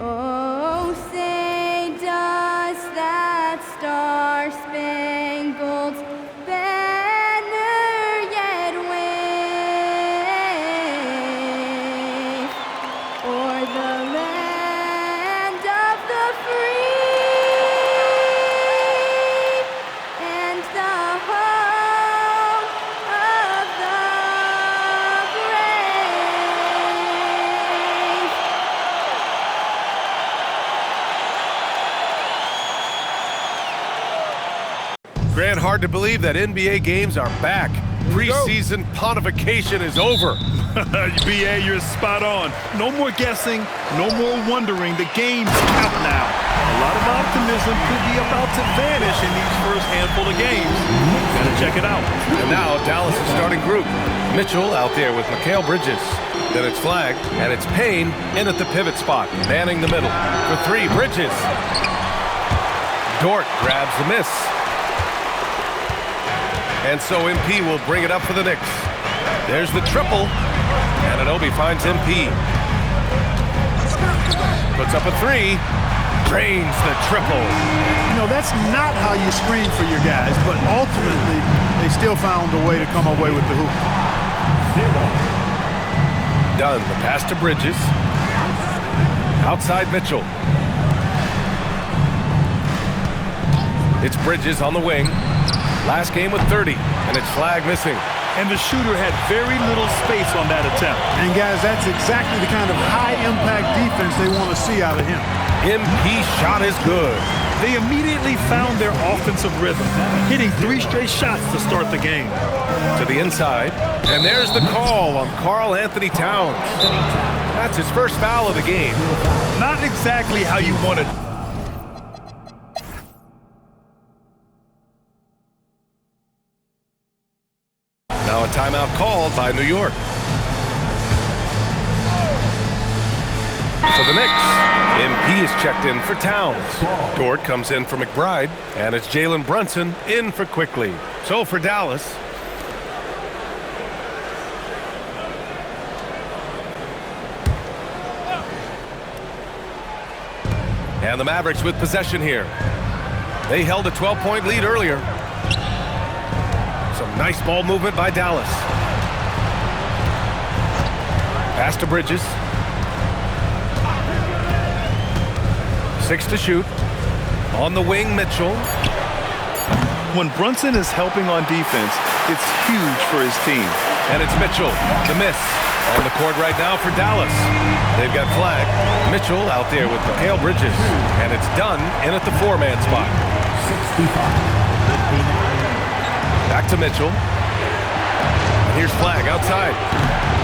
Oh, say does that star-spangled banner yet wave o'er the land of the free and the home of the brave. Grant, hard to believe that NBA games are back. Preseason pontification is over. BA, you're spot on. No more guessing, no more wondering. The games count now. A lot of optimism could be about to vanish in these first handful of games. Gotta check it out. And now Dallas' starting group. Mitchell out there with Mikal Bridges. Then it's Flagg, and it's Payne in at the pivot spot, manning the middle. For three, Bridges. Dort grabs the miss. And so MP will bring it up for the Knicks. There's the triple. And Anunoby finds MP. Puts up a three. Drains the triple. You know, that's not how you screen for your guys, but ultimately, they still found a way to come away with the hoop. Done. The pass to Bridges. Outside Mitchell. It's Bridges on the wing. Last game with 30, and it's Flagg missing. And the shooter had very little space on that attempt. And guys, that's exactly the kind of high-impact defense they want to see out of him. MP shot is good. They immediately found their offensive rhythm, hitting 3 straight shots to start the game. To the inside, and there's the call on Karl Anthony Towns. That's his first foul of the game. Not exactly how you wanted. Now a timeout called by New York. For the Knicks, MP is checked in for Towns. Dort comes in for McBride, and it's Jalen Brunson in for Quickly. So for Dallas, and the Mavericks with possession here. They held a 12-point lead earlier. Some nice ball movement by Dallas. Pass to Bridges. 6 to shoot. On the wing, Mitchell. When Brunson is helping on defense, it's huge for his team. And it's Mitchell, the miss. On the court right now for Dallas. They've got Flagg. Mitchell out there with Mikal Bridges. And it's done in at the 4-man spot. Back to Mitchell. And here's Flagg outside.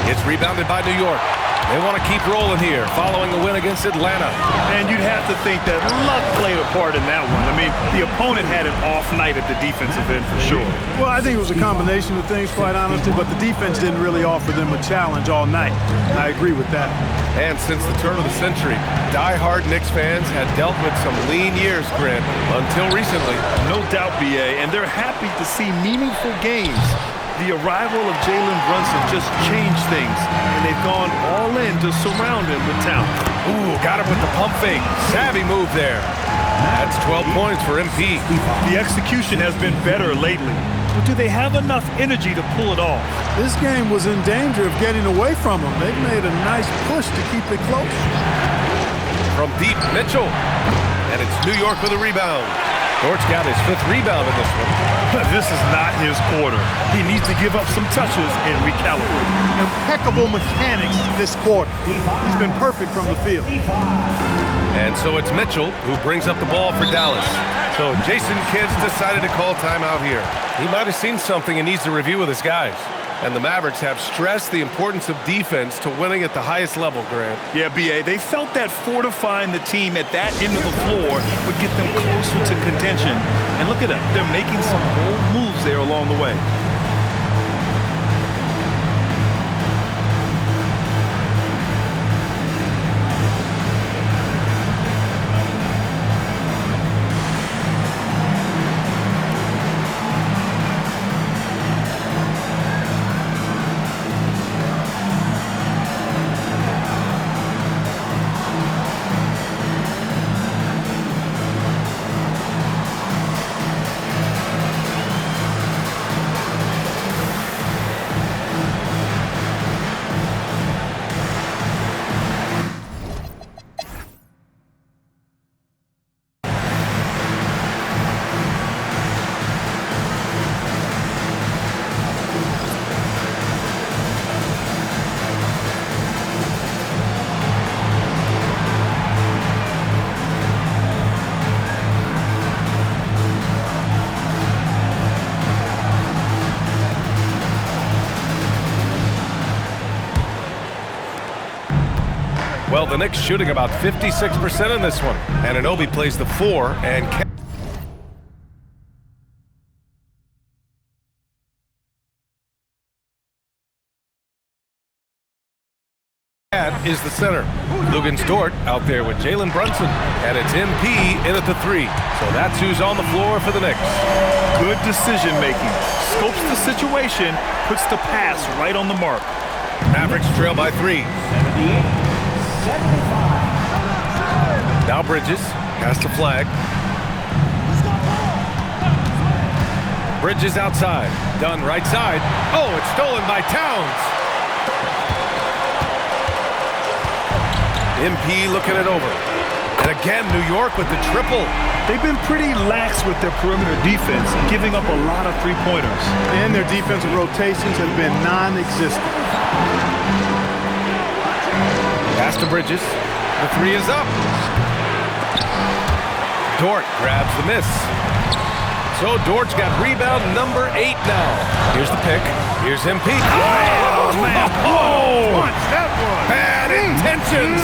It's rebounded by New York. They want to keep rolling here following the win against Atlanta. And you'd have to think that luck played a part in that one. I mean, the opponent had an off night at the defensive end for sure. Well, I think it was a combination of things, quite honestly, but the defense didn't really offer them a challenge all night. And I agree with that. And since the turn of the century, die-hard Knicks fans had dealt with some lean years, Grant, until recently. No doubt, BA, and they're happy to see meaningful games. The arrival of Jalen Brunson just changed things, and they've gone all in to surround him with talent. Ooh, got him with the pump fake. Savvy move there. That's 12 points for MP. The execution has been better lately, but do they have enough energy to pull it off? This game was in danger of getting away from them. They've made a nice push to keep it close. From deep, Mitchell. And it's New York with a rebound. Dort's got his 5th rebound in this one. This is not his quarter. He needs to give up some touches and recalibrate. Impeccable mechanics this quarter. He's been perfect from the field. And so it's Mitchell who brings up the ball for Dallas. So Jason Kidd's decided to call timeout here. He might have seen something and needs to review with his guys. And the Mavericks have stressed the importance of defense to winning at the highest level, Grant. Yeah, BA, they felt that fortifying the team at that end of the floor would get them closer to contention. And look at them. They're making some bold moves there along the way. the Knicks shooting about 56% in this one. And Anunoby plays the 4 and is the center. Luguentz Dort out there with Jalen Brunson. And it's MP in at the 3. So that's who's on the floor for the Knicks. Good decision making. Scopes the situation, puts the pass right on the mark. Mavericks trail by 3. Now Bridges has to flag. Bridges outside. Dunn right side. Oh, it's stolen by Towns. MP looking it over. And again, New York with the triple. They've been pretty lax with their perimeter defense, giving up a lot of three-pointers. And their defensive rotations have been non-existent. Pass to Bridges. The 3 is up. Dort grabs the miss. So Dort's got rebound number 8 now. Here's the pick. Here's MP. Oh, man. Oh, That was bad intentions.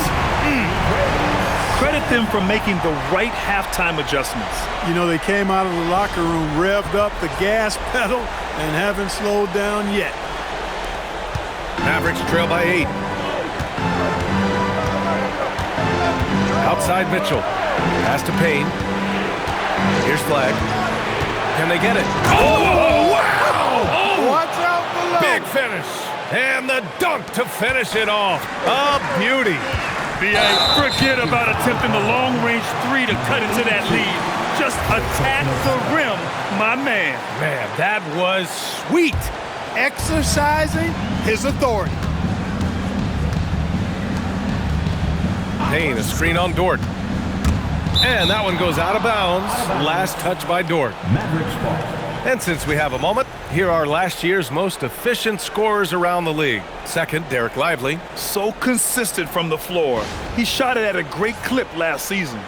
Credit them for making the right halftime adjustments. You know, they came out of the locker room, revved up the gas pedal, and haven't slowed down yet. Mavericks trail by 8. Outside Mitchell. Pass to Payne. Here's Flag. Can they get it? Oh, wow! Oh, watch out below. Big finish. And the dunk to finish it off. A beauty. B.A., forget about attempting the long-range 3 to cut into that lead. Just attack the rim, my man. Man, that was sweet. Exercising his authority. Payne, a screen on Dort. And that one goes out of bounds. Last touch by Dort. And since we have a moment, here are last year's most efficient scorers around the league. Second, Derek Lively. So consistent from the floor. He shot it at a great clip last season.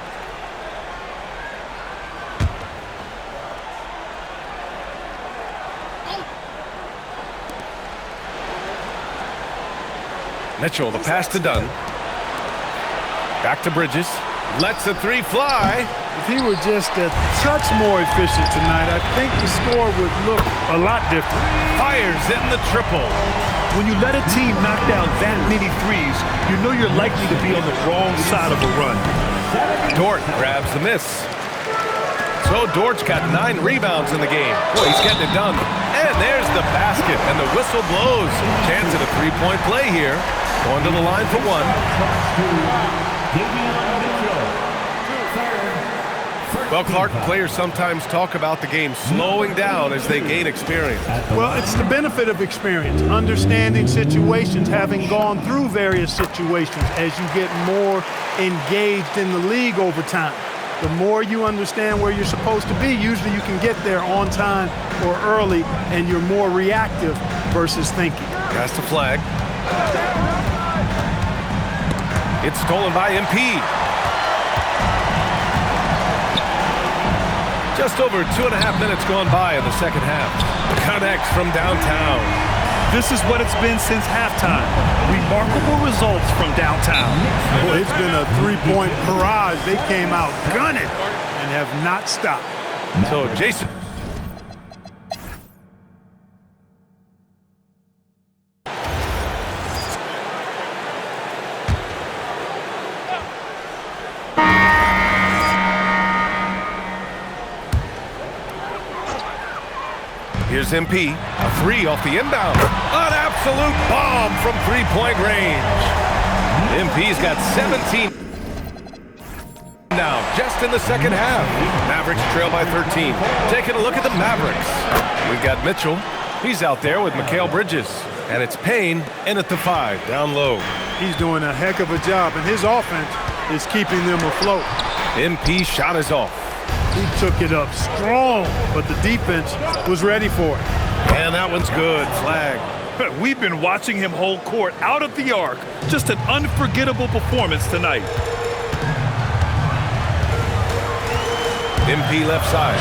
Mitchell, the pass to Dunn. Back to Bridges. Lets the 3 fly. If he were just a touch more efficient tonight, I think the score would look a lot different. Fires in the triple. When you let a team knock down that many threes, you know you're likely to be on the wrong side of a run. Dort grabs the miss. So Dort's got 9 rebounds in the game. Boy, he's getting it done. And there's the basket, and the whistle blows. Chance at a 3-point play here. Going to the line for 1. Well, Clark, players sometimes talk about the game slowing down as they gain experience. Well, it's the benefit of experience, understanding situations, having gone through various situations as you get more engaged in the league over time. The more you understand where you're supposed to be, usually you can get there on time or early, and you're more reactive versus thinking. Pass to Flag. It's stolen by MP. Just over 2.5 minutes gone by in the second half. Connects from downtown. This is what it's been since halftime. Remarkable results from downtown. Well, it's been a 3-point barrage. They came out gunning and have not stopped. So Jason. Here's MP, a 3 off the inbound. An absolute bomb from 3-point range. MP's got 17 now, just in the second half. Mavericks trail by 13. Taking a look at the Mavericks. We've got Mitchell. He's out there with Mikal Bridges. And it's Payne in at the 5, down low. He's doing a heck of a job, and his offense is keeping them afloat. MP shot is off. He took it up strong, but the defense was ready for it. And that one's good. Flag. We've been watching him hold court out of the arc. Just an unforgettable performance tonight. MP left side.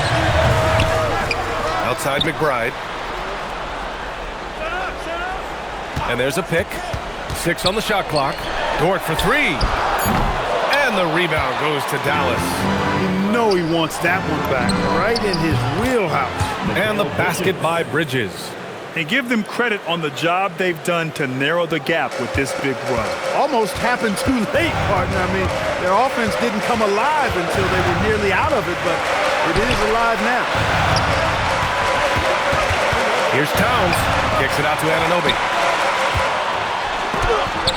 Outside McBride. And there's a pick. 6 on the shot clock. Dort for 3. And the rebound goes to Dallas. You know he wants that one back, right in his wheelhouse. And the basket by Bridges. And give them credit on the job they've done to narrow the gap with this big run. Almost happened too late, partner. I mean, their offense didn't come alive until they were nearly out of it, but it is alive now. Here's Towns. Kicks it out to Anunoby.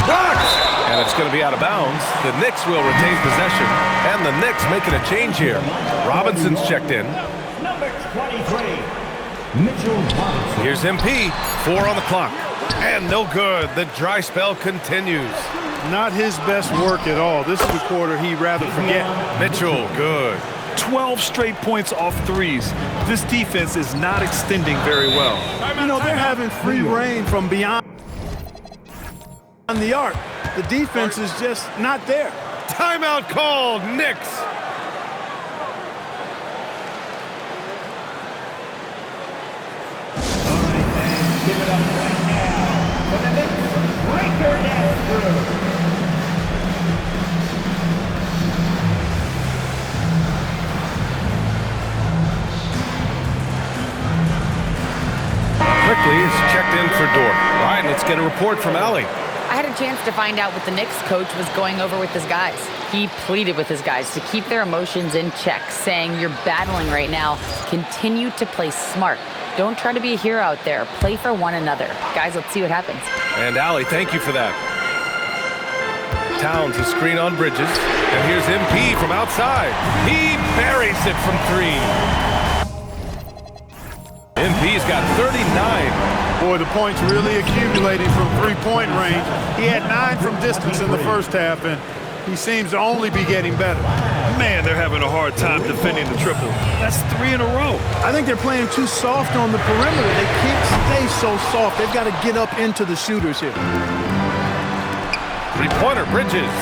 Blocked! And it's going to be out of bounds. The Knicks will retain possession. And the Knicks making a change here. Robinson's checked in. Number 23, Mitchell Robinson. Here's MP. 4 on the clock. And no good. The dry spell continues. Not his best work at all. This is the quarter he'd rather forget. Mitchell, good. 12 straight points off threes. This defense is not extending very well. You know, they're having free reign from beyond the arc. The defense is just not there. Timeout called. Knicks. Give it up right now for the Knicks. Breaker dance crew. Quickly is checked in for Dort. All right, let's get a report from Allie. I had a chance to find out what the Knicks coach was going over with his guys. He pleaded with his guys to keep their emotions in check, saying, "You're battling right now. Continue to play smart. Don't try to be a hero out there. Play for one another." Guys, let's see what happens. And Allie, thank you for that. Towns a screen on Bridges. And here's MP from outside. He buries it from 3. MP's got 39. Boy, the points really accumulating from three-point range. He had 9 from distance in the first half, and he seems to only be getting better. Man, they're having a hard time defending the triple. That's 3 in a row. I think they're playing too soft on the perimeter. They can't stay so soft. They've got to get up into the shooters here. Three-pointer, Bridges.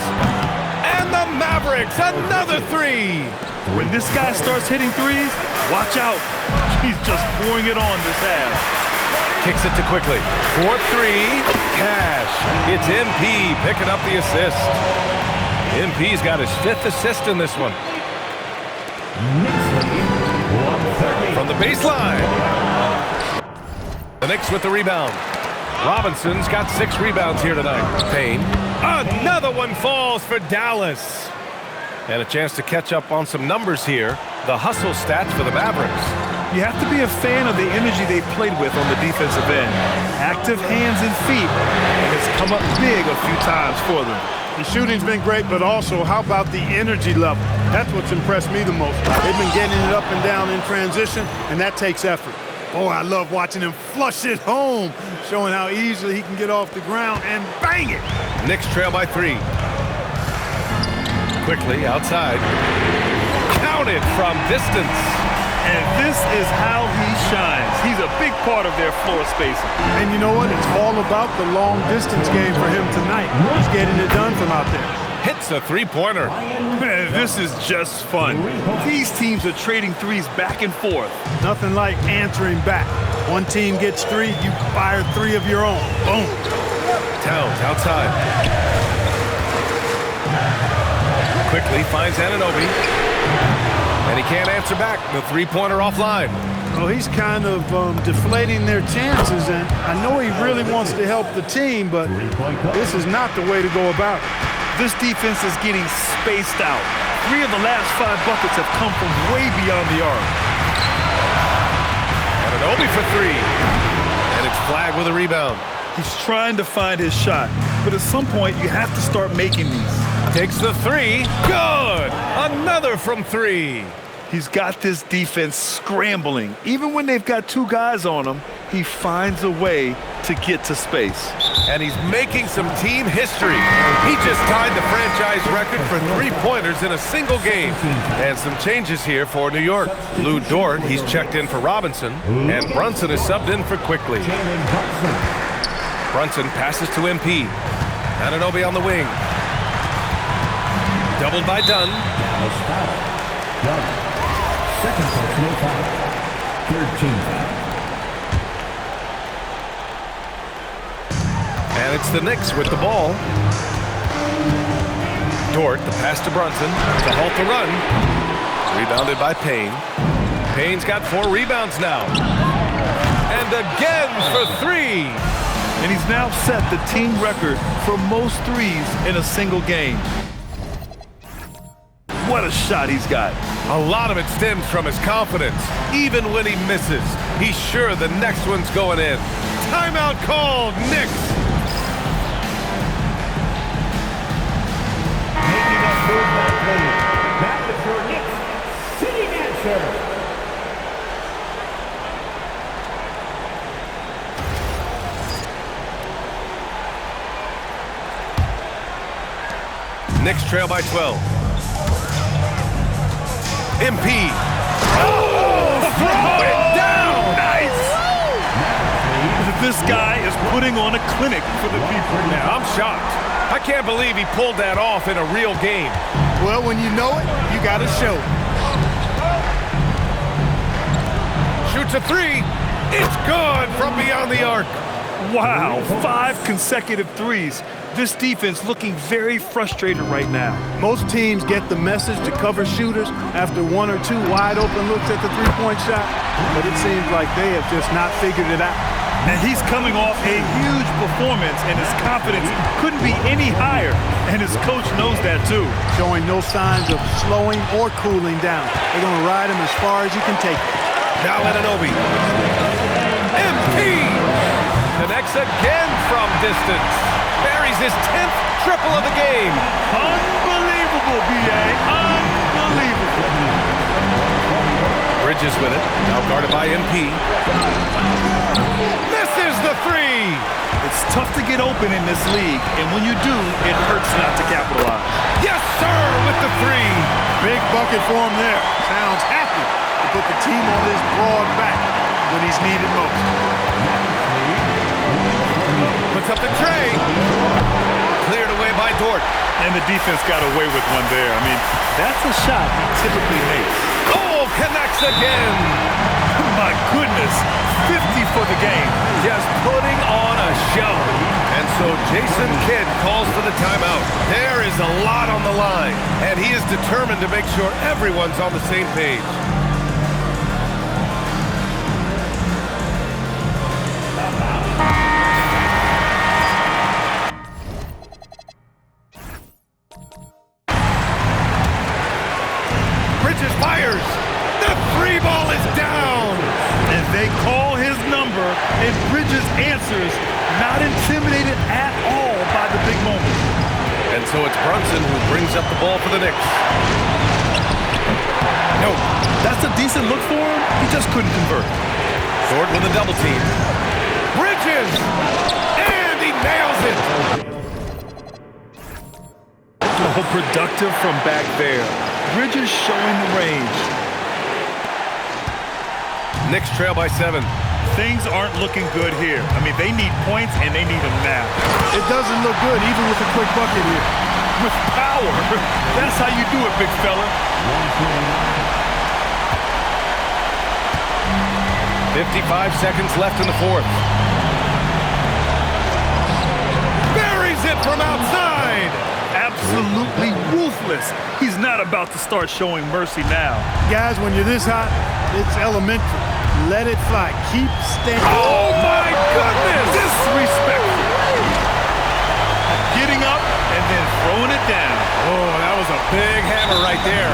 And the Mavericks, another 3. When this guy starts hitting threes, watch out. He's just pouring it on this half. Kicks it to Quickly. 4-3, Cash. It's MP picking up the assist. MP's got his 5th assist in this one. Knicks lead 130. From the baseline. The Knicks with the rebound. Robinson's got 6 rebounds here tonight. Payne. Another one falls for Dallas. And a chance to catch up on some numbers here. The hustle stats for the Mavericks. You have to be a fan of the energy they've played with on the defensive end. Active hands and feet, and it's come up big a few times for them. The shooting's been great, but also how about the energy level? That's what's impressed me the most. They've been getting it up and down in transition, and that takes effort. Oh, I love watching him flush it home, showing how easily he can get off the ground and bang it. Knicks trail by 3. Quickly outside. Counted from distance. And this is how he shines. He's a big part of their floor spacing. And you know what? It's all about the long distance game for him tonight. He's getting it done from out there. Hits a 3-pointer. Man, this is just fun. These teams are trading threes back and forth. Nothing like answering back. One team gets 3, you fire 3 of your own. Boom. Towns outside. Quickly finds Anunoby. And he can't answer back. The 3-pointer offline. Well, he's kind of deflating their chances, and I know he really wants to help the team, but this is not the way to go about it. This defense is getting spaced out. 3 of the last 5 buckets have come from way beyond the arc. Anunoby for 3. And it's flagged with a rebound. He's trying to find his shot, but at some point you have to start making these. Takes the 3. Good! Another from 3. He's got this defense scrambling. Even when they've got 2 guys on him, he finds a way to get to space. And he's making some team history. He just tied the franchise record for 3-pointers in a single game. And some changes here for New York. Lou Dort, he's checked in for Robinson. And Brunson is subbed in for Quickly. Brunson passes to MP. Anunoby on the wing. Doubled by Dunn. Dunn. Second personal foul. 13 foul. And it's the Knicks with the ball. Dort, the pass to Brunson. To halt the run. Rebounded by Payne. Payne's got 4 rebounds now. And again for 3. And he's now set the team record for most threes in a single game. What a shot he's got. A lot of it stems from his confidence. Even when he misses, he's sure the next one's going in. Timeout called, Knicks. Making that move by player. That was your Knicks sitting answer. Knicks trail by 12. MP. Oh, throw it down! Nice! This guy is putting on a clinic for the people. I'm shocked. I can't believe he pulled that off in a real game. Well, when you know it, you got to show it. Shoots a 3. It's good from beyond the arc. Wow, 5 consecutive threes. This defense looking very frustrated right now. Most teams get the message to cover shooters after 1 or 2 wide open looks at the three-point shot, but it seems like they have just not figured it out. And he's coming off a huge performance, and his confidence couldn't be any higher, and his coach knows that too. Showing no signs of slowing or cooling down. They're going to ride him as far as you can take him. Now Anunoby. MP connects again from distance. Buries his 10th triple of the game. Unbelievable, B.A. Unbelievable. Bridges with it. Now guarded by MP. Misses the 3. It's tough to get open in this league, and when you do, it hurts not to capitalize. Yes, sir, with the 3. Big bucket for him there. Sounds happy to put the team on his broad back when he's needed most. Puts up the tray. Cleared away by Dort. And the defense got away with one there. I mean, that's a shot he typically makes. Oh, connects again. My goodness, 50 for the game. Just putting on a show. And so Jason Kidd calls for the timeout. There is a lot on the line, and he is determined to make sure everyone's on the same page. Bridges fires. The 3 ball is down. And they call his number, and Bridges answers, not intimidated at all by the big moment. And so it's Brunson who brings up the ball for the Knicks. No, that's a decent look for him. He just couldn't convert. Dort with a double team. Bridges! And he nails it! Oh, productive from back there. Bridges showing the range. Knicks trail by 7. Things aren't looking good here. I mean, they need points, and they need them now. It doesn't look good, even with a quick bucket here. With power. That's how you do it, big fella. 55 seconds left in the 4th. Buries it from outside! Absolutely ruthless. He's not about to start showing mercy now. Guys, when you're this hot, it's elementary. Let it fly. Keep standing. Oh, my goodness! Disrespectful. Getting up and then throwing it down. Oh, that was a big hammer right there.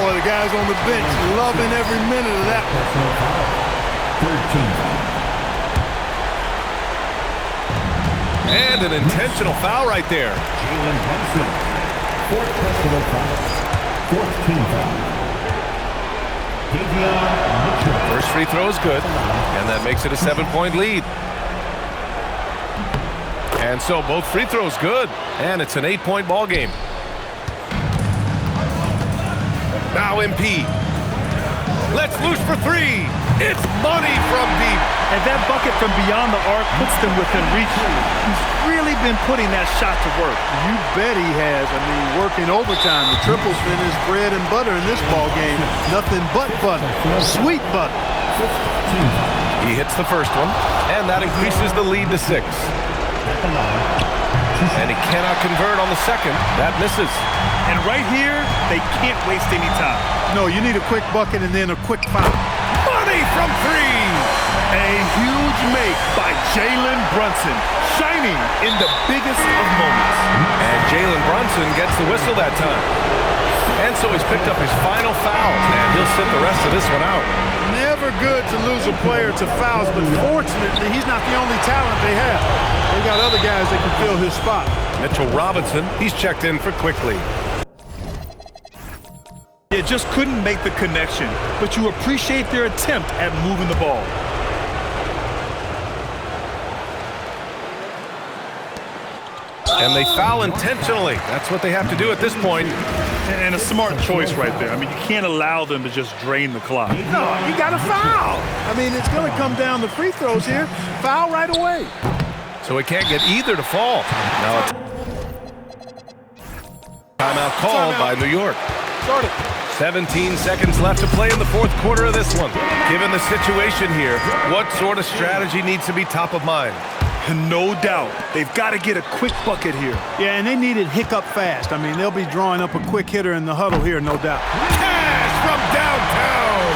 Boy, the guys on the bench loving every minute of that one. 13. And an intentional foul right there. Jalen Brunson. 4th personal foul. 4th team foul. First free throw is good, and that makes it a 7-point lead. And so both free throws good, and it's an 8-point ball game. Now MP. Let's loose for 3. It's money from deep. And that bucket from beyond the arc puts them within reach. He's really been putting that shot to work. You bet he has. I mean, working overtime. The triple's been his bread and butter in this ball game. Nothing but butter. Sweet butter. He hits the first one, and that increases the lead to 6. And he cannot convert on the second. That misses. And right here, they can't waste any time. No, you need a quick bucket and then a quick foul. Money from three. A huge make by Jalen Brunson, shining in the biggest of moments. And Jalen Brunson gets the whistle that time. And so he's picked up his final foul, and he'll sit the rest of this one out. Never good to lose a player to fouls, but fortunately, he's not the only talent they have. They got other guys that can fill his spot. Mitchell Robinson, he's checked in for quickly. You just couldn't make the connection, but you appreciate their attempt at moving the ball. And they foul intentionally. That's what they have to do at this point. And a smart choice right there. I mean, you can't allow them to just drain the clock. No, you got to foul. I mean, it's going to come down to free throws here. Foul right away. So he can't get either to fall. Now it's timeout called by New York. Start it. 17 seconds left to play in the fourth quarter of this one. Given the situation here, what sort of strategy needs to be top of mind? No doubt. They've got to get a quick bucket here. Yeah, and they need it hiccup fast. I mean, they'll be drawing up a quick hitter in the huddle here, no doubt. Cash from downtown.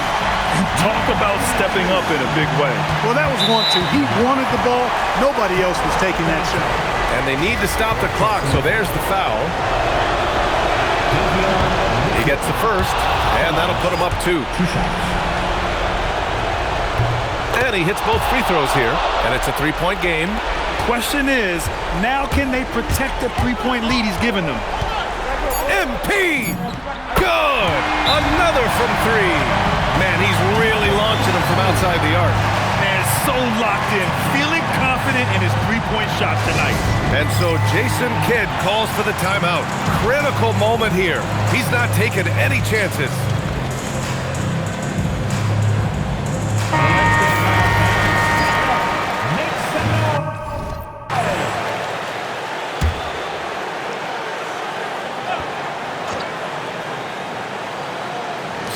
Talk about stepping up in a big way. Well, that was 1-2. He wanted the ball. Nobody else was taking that shot. And they need to stop the clock, so there's the foul. He gets the first, and that'll put him up 2. And he hits both free throws here, and it's a 3-point game. Question is, now can they protect the 3-point lead he's given them? MP! Good! Another from 3. Man, he's really launching them from outside the arc. Man, so locked in, feeling confident in his 3-point shot tonight. And so Jason Kidd calls for the timeout. Critical moment here. He's not taking any chances.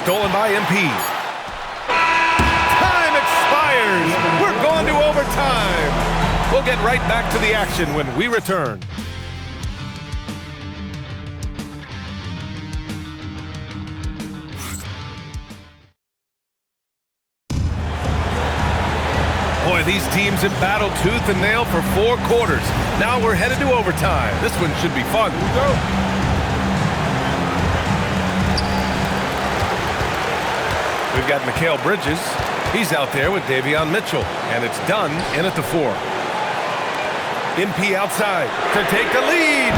Stolen by MP. Time expires. We're going to overtime. We'll get right back to the action when we return. Boy, these teams have battled tooth and nail for 4 quarters. Now we're headed to overtime. This one should be fun. We've got Mikal Bridges. He's out there with Davion Mitchell. And it's done in at the 4. MP outside to take the lead.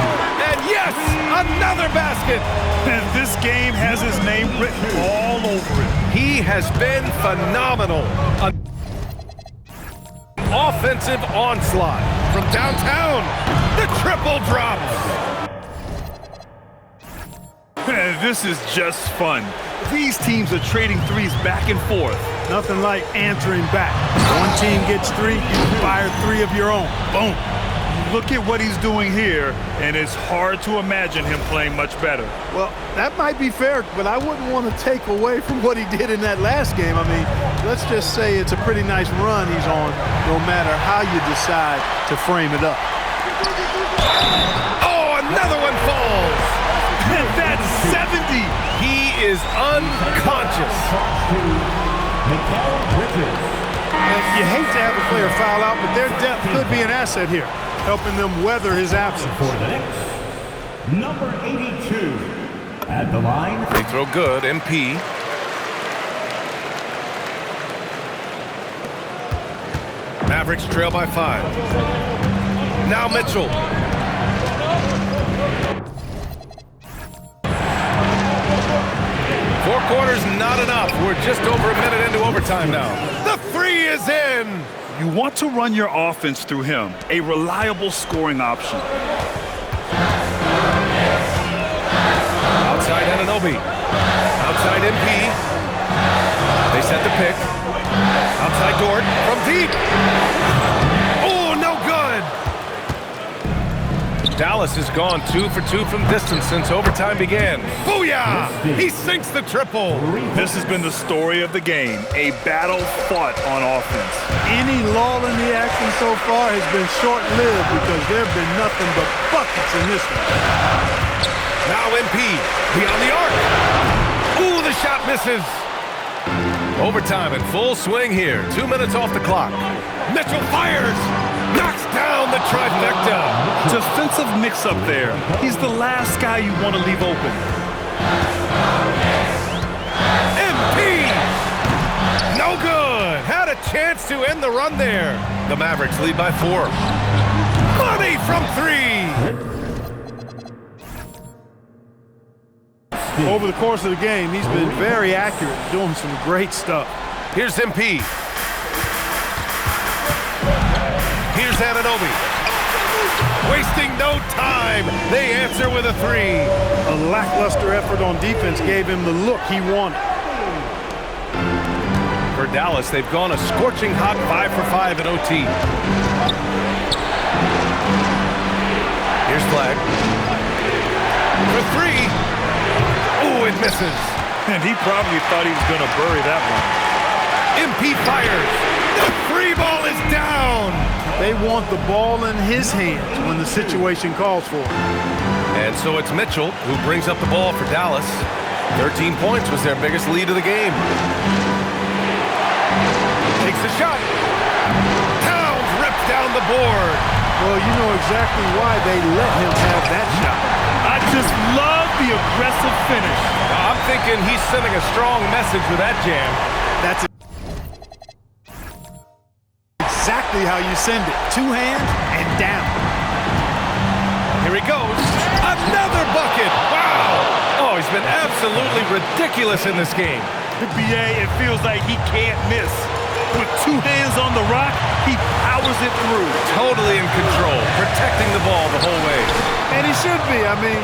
And yes, another basket. And this game has his name written all over it. He has been phenomenal. An offensive onslaught from downtown. The triple drops. This is just fun. These teams are trading threes back and forth. Nothing like answering back. One team gets 3, you fire 3 of your own. Boom. Look at what he's doing here, and it's hard to imagine him playing much better. Well, that might be fair, but I wouldn't want to take away from what he did in that last game. I mean, let's just say it's a pretty nice run he's on, no matter how you decide to frame it up. Oh, another one falls. And that's 70. He is unconscious. You hate to have a player foul out, but their depth could be an asset here, helping them weather his absence. For the Knicks, number 82 at the line. Free throw good, MP. Mavericks trail by 5. Now Mitchell. Four quarters, not enough. We're just over a minute into overtime now. The 3 is in. You want to run your offense through him, a reliable scoring option. Outside Anunoby. Outside MP. They set the pick. Outside Dort from deep. Oh, no good. Dallas has gone 2 for 2 from distance since overtime began. Booyah! He sinks the triple. This has been the story of the game, a battle fought on offense. Any lull in the action so far has been short-lived because there have been nothing but buckets in this one. Now MP, beyond the arc. Ooh, the shot misses. Overtime in full swing here. 2 minutes off the clock. Mitchell fires. Knocks down the trifecta. Defensive mix-up there. He's the last guy you want to leave open. MP! No good. Had a chance to end the run there. The Mavericks lead by 4. Money from 3. Over the course of the game, he's been very accurate, doing some great stuff. Here's MP. Here's Anunoby. Wasting no time. They answer with a 3. A lackluster effort on defense gave him the look he wanted. For Dallas, they've gone a scorching hot 5 for 5 in OT. Here's Flag. For 3. Ooh, it misses. And he probably thought he was going to bury that one. MP fires. The 3 ball is down. They want the ball in his hands when the situation calls for it. And so it's Mitchell who brings up the ball for Dallas. 13 points was their biggest lead of the game. Takes the shot. Towns rips down the board. Well, you know exactly why they let him have that shot. I just love the aggressive finish. I'm thinking he's sending a strong message with that jam. That's exactly how you send it. 2 hands and down. Here he goes. Another bucket. Wow. Oh, he's been absolutely ridiculous in this game. BA, it feels like he can't miss. With 2 hands on the rock, he powers it through. Totally in control, protecting the ball the whole way. And he should be. I mean,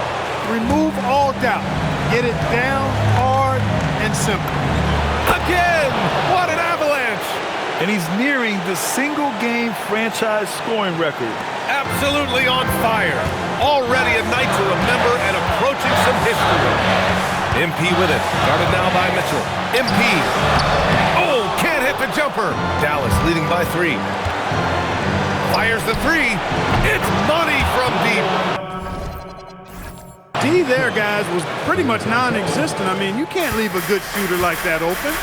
remove all doubt. Get it down, hard, and simple. Again! What an avalanche! And he's nearing the single-game franchise scoring record. Absolutely on fire. Already a night to remember and approaching some history. MP with it. Guarded now by Mitchell. MP. Oh, can't hit the jumper. Dallas leading by 3. Fires the 3. It's money from deep. D there, guys, was pretty much non-existent. I mean, you can't leave a good shooter like that open.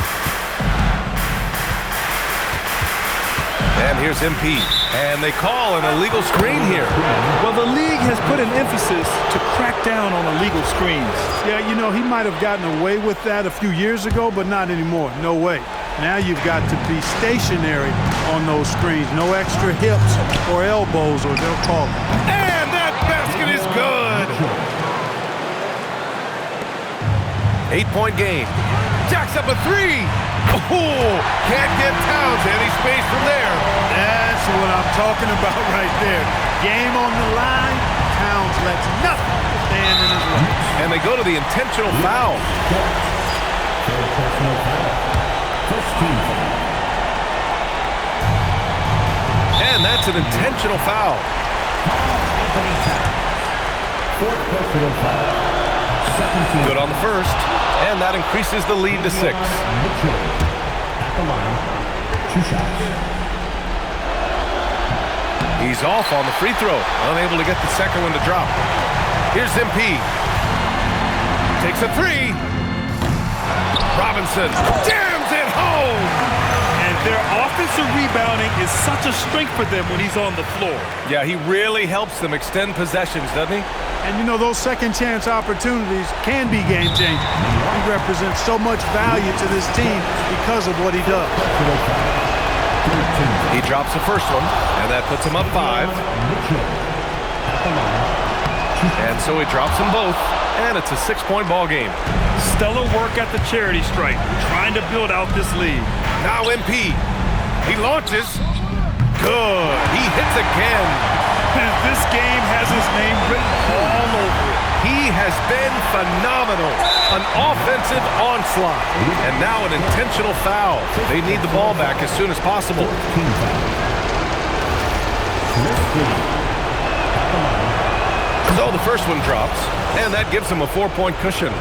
And here's MP. And they call an illegal screen here. Well, the league has put an emphasis to crack down on illegal screens. Yeah, you know, he might have gotten away with that a few years ago, but not anymore. No way. Now you've got to be stationary on those screens. No extra hips or elbows, or they'll call it. And that basket is good. 8-point game. Jacks up a 3. Oh, can't get Towns any space from there. That's what I'm talking about right there. Game on the line. Towns lets nothing stand in his way. And they go to the intentional foul. And that's an intentional foul. Good on the first, and that increases the lead to 6. At the line, 2 shots. He's off on the free throw, unable to get the second one to drop. Here's MP. Takes a 3. Robinson jams it home. And their offensive rebounding is such a strength for them when he's on the floor. Yeah, he really helps them extend possessions, doesn't he? And you know, those second chance opportunities can be game changing. He represents so much value to this team because of what he does. He drops the first one, and that puts him up 5. And so he drops them both, and it's a 6-point ball game. Stellar work at the charity stripe, trying to build out this lead. Now MP. He launches. Good. He hits again. And this game has his name written all over it. He has been phenomenal. An offensive onslaught. And now an intentional foul. They need the ball back as soon as possible. So the first one drops, and that gives him a 4-point cushion.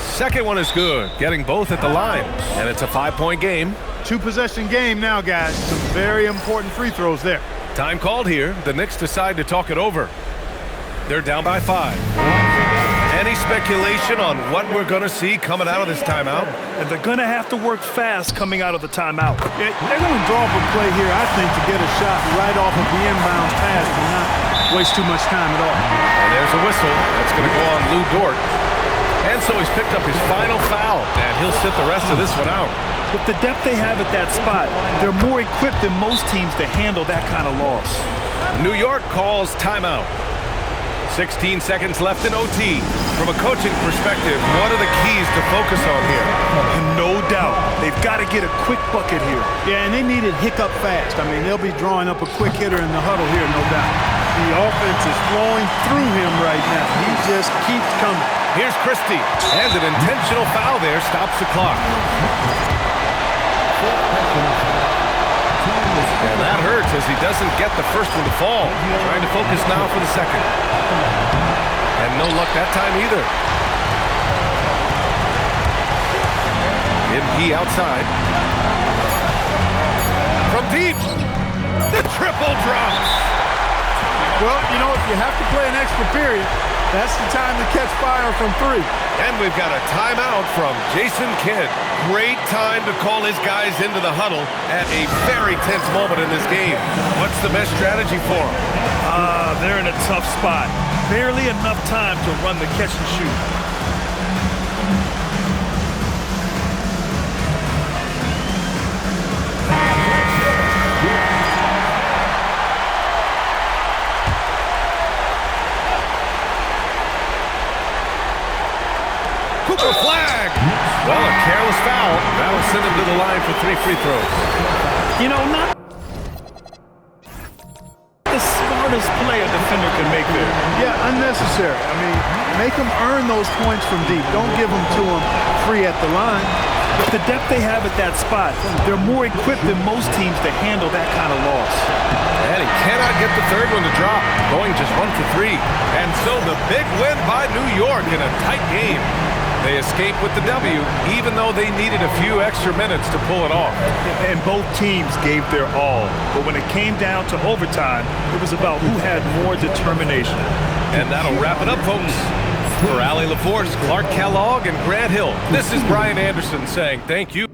Second one is good, getting both at the line. And it's a 5-point game. 2-possession game now, guys. Some very important free throws there. Time called here. The Knicks decide to talk it over. They're down by 5. Any speculation on what we're going to see coming out of this timeout? And they're going to have to work fast coming out of the timeout. Yeah, they're going to draw up a play here, I think, to get a shot right off of the inbound pass and not waste too much time at all. And there's a whistle. That's going to go on Lou Dort. And so he's picked up his final foul, and he'll sit the rest of this one out. With the depth they have at that spot, they're more equipped than most teams to handle that kind of loss. New York calls timeout. 16 seconds left in OT. From a coaching perspective, what are the keys to focus on here? And no doubt, they've got to get a quick bucket here. Yeah, and they need it hiccup fast. I mean, they'll be drawing up a quick hitter in the huddle here, no doubt. The offense is flowing through him right now. He just keeps coming. Here's Christie, and an intentional foul there stops the clock. And that hurts as he doesn't get the first one to fall. Trying to focus now for the second. And no luck that time either. MP outside. From deep. The triple drops. Well, you know, if you have to play an extra period, that's the time to catch fire from 3. And we've got a timeout from Jason Kidd. Great time to call his guys into the huddle at a very tense moment in this game. What's the best strategy for them? They're in a tough spot. Barely enough time to run the catch and shoot. Cooper flag! Well, a careless foul. That'll send him to the line for 3 free throws. You know, not the smartest play a defender can make there. Yeah, unnecessary. I mean, make them earn those points from deep. Don't give them to them free at the line. With the depth they have at that spot, they're more equipped than most teams to handle that kind of loss. And he cannot get the third one to drop, going just 1 for 3. And so the big win by New York in a tight game. They escape with the W, even though they needed a few extra minutes to pull it off. And both teams gave their all. But when it came down to overtime, it was about who had more determination. And that'll wrap it up, folks. For Allie LaForce, Clark Kellogg, and Grant Hill, this is Brian Anderson saying thank you.